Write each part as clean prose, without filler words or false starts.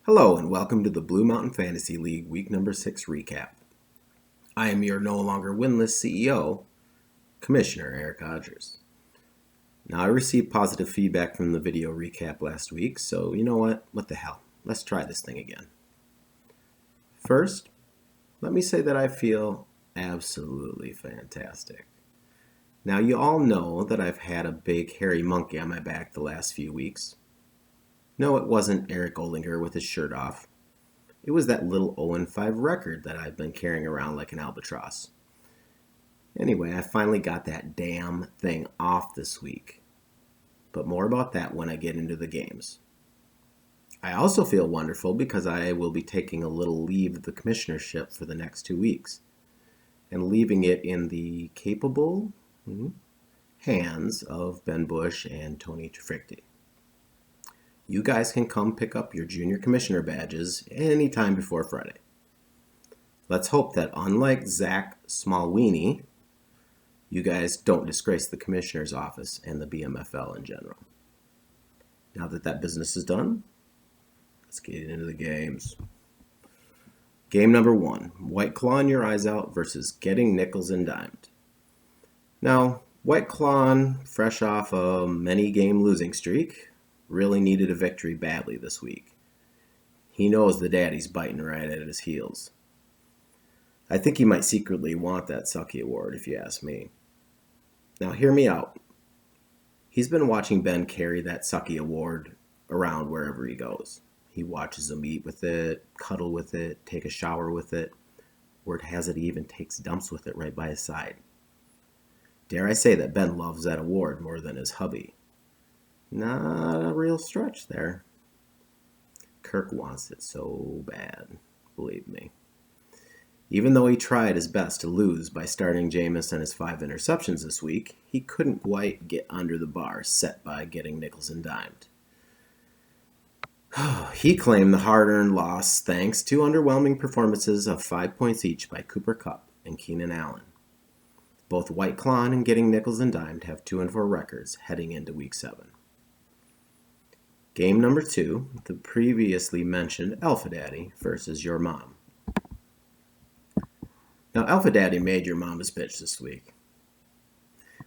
Hello and welcome to the Blue Mountain Fantasy League Week Number 6 recap. I am your no longer winless CEO, Commissioner Eric Hodgers. Now I received positive feedback from the video recap last week, so you know what? What the hell? Let's try this thing again. First, let me say that I feel absolutely fantastic. Now you all know that I've had a big hairy monkey on my back the last few weeks. No, it wasn't Eric Ollinger with his shirt off. It was that little 0-5 record that I've been carrying around like an albatross. Anyway, I finally got that damn thing off this week. But more about that when I get into the games. I also feel wonderful because I will be taking a little leave of the commissionership for the next 2 weeks and leaving it in the capable hands of Ben Bush and Tony Trifficti. You guys can come pick up your junior commissioner badges anytime before Friday. Let's hope that unlike Zach Smallweenie, you guys don't disgrace the commissioner's office and the BMFL in general. Now that business is done, let's get into the games. Game number 1, White Clawing Your Eyes Out versus Getting Nickels and Dimed. Now, White Clawing, fresh off a many-game losing streak, really needed a victory badly this week. He knows the daddy's biting right at his heels. I think he might secretly want that Sucky Award, if you ask me. Now, hear me out. He's been watching Ben carry that Sucky Award around wherever he goes. He watches him eat with it, cuddle with it, take a shower with it. Word has it he even takes dumps with it right by his side. Dare I say that Ben loves that award more than his hubby. Not a real stretch there. Kirk wants it so bad, believe me. Even though he tried his best to lose by starting Jameis and his 5 interceptions this week, he couldn't quite get under the bar set by Getting Nickels and Dimed. He claimed the hard-earned loss thanks to underwhelming performances of 5 points each by Cooper Kupp and Keenan Allen. Both White Clawing and Getting Nickels and Dimed have 2-4 records heading into Week 7. Game number 2, the previously mentioned Alpha Daddy versus your mom. Now, Alpha Daddy made your mama's bitch this week.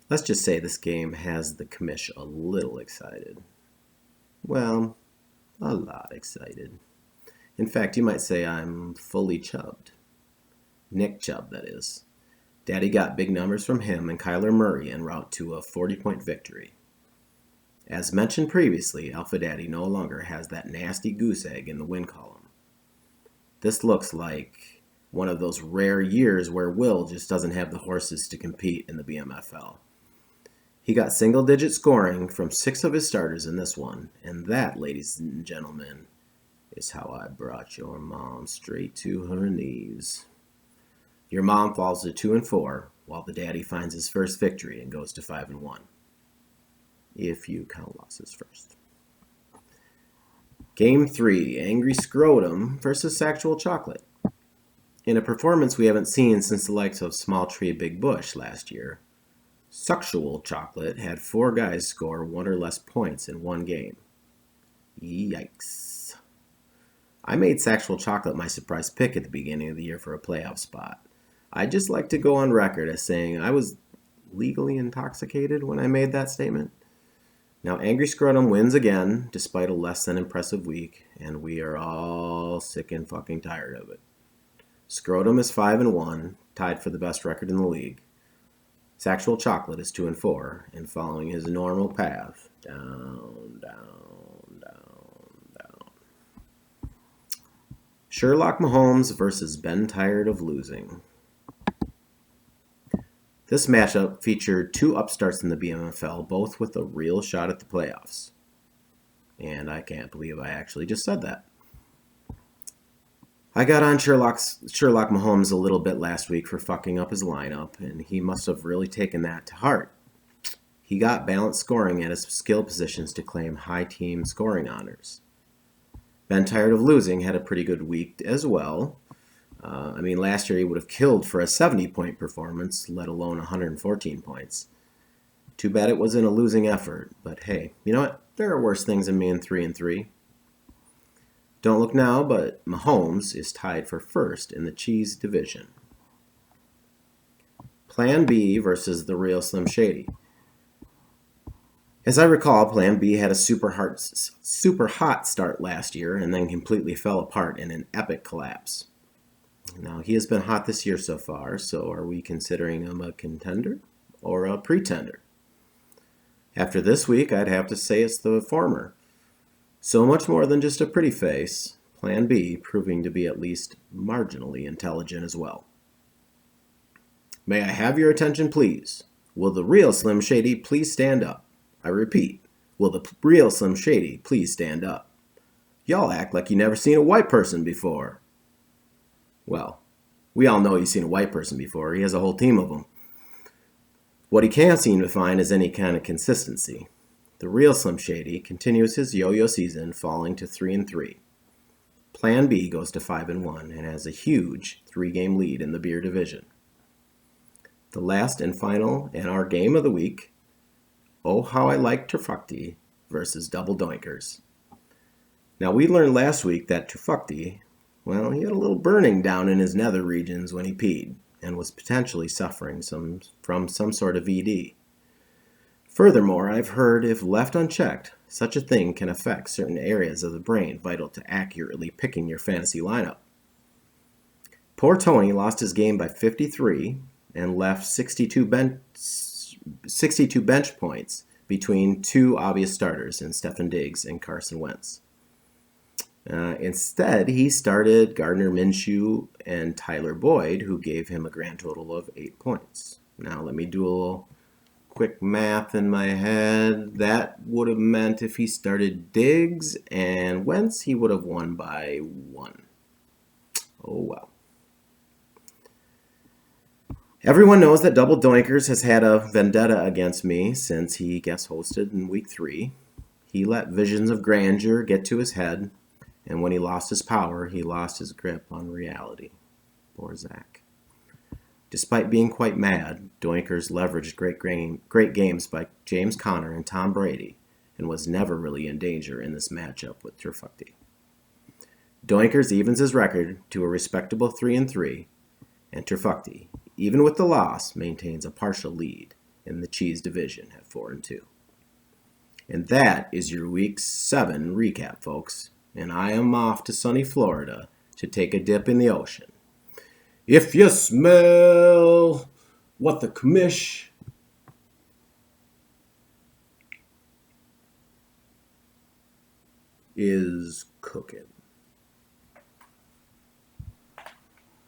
Let's just say this game has the commish a little excited. Well, a lot excited. In fact, you might say I'm fully chubbed. Nick Chubb, that is. Daddy got big numbers from him and Kyler Murray en route to a 40-point victory. As mentioned previously, Alpha Daddy no longer has that nasty goose egg in the win column. This looks like one of those rare years where Will just doesn't have the horses to compete in the BMFL. He got single-digit scoring from 6 of his starters in this one, and that, ladies and gentlemen, is how I brought your mom straight to her knees. Your mom falls to 2-4, while the daddy finds his first victory and goes to 5-1. If you count losses first. Game 3, Angry Scrotum versus Sexual Chocolate. In a performance we haven't seen since the likes of Small Tree Big Bush last year, Sexual Chocolate had 4 guys score 1 or less points in one game. Yikes. I made Sexual Chocolate my surprise pick at the beginning of the year for a playoff spot. I'd just like to go on record as saying I was legally intoxicated when I made that statement. Now, Angry Scrotum wins again, despite a less than impressive week, and we are all sick and fucking tired of it. Scrotum is 5-1, tied for the best record in the league. Sexual Chocolate is 2-4, and following his normal path, down, down, down, down. Sherlock Mahomes versus Ben Tired of Losing. This matchup featured 2 upstarts in the BMFL, both with a real shot at the playoffs. And I can't believe I actually just said that. I got on Sherlock Mahomes a little bit last week for fucking up his lineup, and he must have really taken that to heart. He got balanced scoring at his skill positions to claim high team scoring honors. Ben Tired of Losing had a pretty good week as well. Last year he would have killed for a 70-point performance, let alone 114 points. Too bad it was in a losing effort, but hey, you know what? There are worse things than being 3-3. Don't look now, but Mahomes is tied for first in the cheese division. Plan B versus the real Slim Shady. As I recall, Plan B had a super hot start last year and then completely fell apart in an epic collapse. Now, he has been hot this year so far, so are we considering him a contender or a pretender? After this week, I'd have to say it's the former. So much more than just a pretty face, Plan B proving to be at least marginally intelligent as well. May I have your attention, please? Will the real Slim Shady please stand up? I repeat, will the real Slim Shady please stand up? Y'all act like you never seen a white person before. Well, we all know he's seen a white person before. He has a whole team of them. What he can't seem to find is any kind of consistency. The real Slim Shady continues his yo-yo season, falling to 3-3. Plan B goes to 5-1 and has a huge 3-game lead in the beer division. The last and final and our game of the week, Oh How I Like Trifecta versus Double Doinkers. Now, we learned last week that Trifecta, well, he had a little burning down in his nether regions when he peed and was potentially suffering from some sort of ED. Furthermore, I've heard if left unchecked, such a thing can affect certain areas of the brain vital to accurately picking your fantasy lineup. Poor Tony lost his game by 53 and left 62 bench points between two obvious starters in Stefon Diggs and Carson Wentz. Instead, he started Gardner Minshew and Tyler Boyd, who gave him a grand total of 8 points. Now, let me do a little quick math in my head. That would have meant if he started Diggs and Wentz, he would have won by 1. Oh, well. Everyone knows that Double Doinkers has had a vendetta against me since he guest hosted in week 3. He let visions of grandeur get to his head, and when he lost his power, he lost his grip on reality. Poor Zach. Despite being quite mad, Doinkers leveraged great games by James Conner and Tom Brady and was never really in danger in this matchup with Trifecta. Doinkers evens his record to a respectable 3-3, and Trifecta, even with the loss, maintains a partial lead in the cheese division at 4-2. And that is your Week 7 recap, folks. And I am off to sunny Florida to take a dip in the ocean. If you smell what the commish is cooking.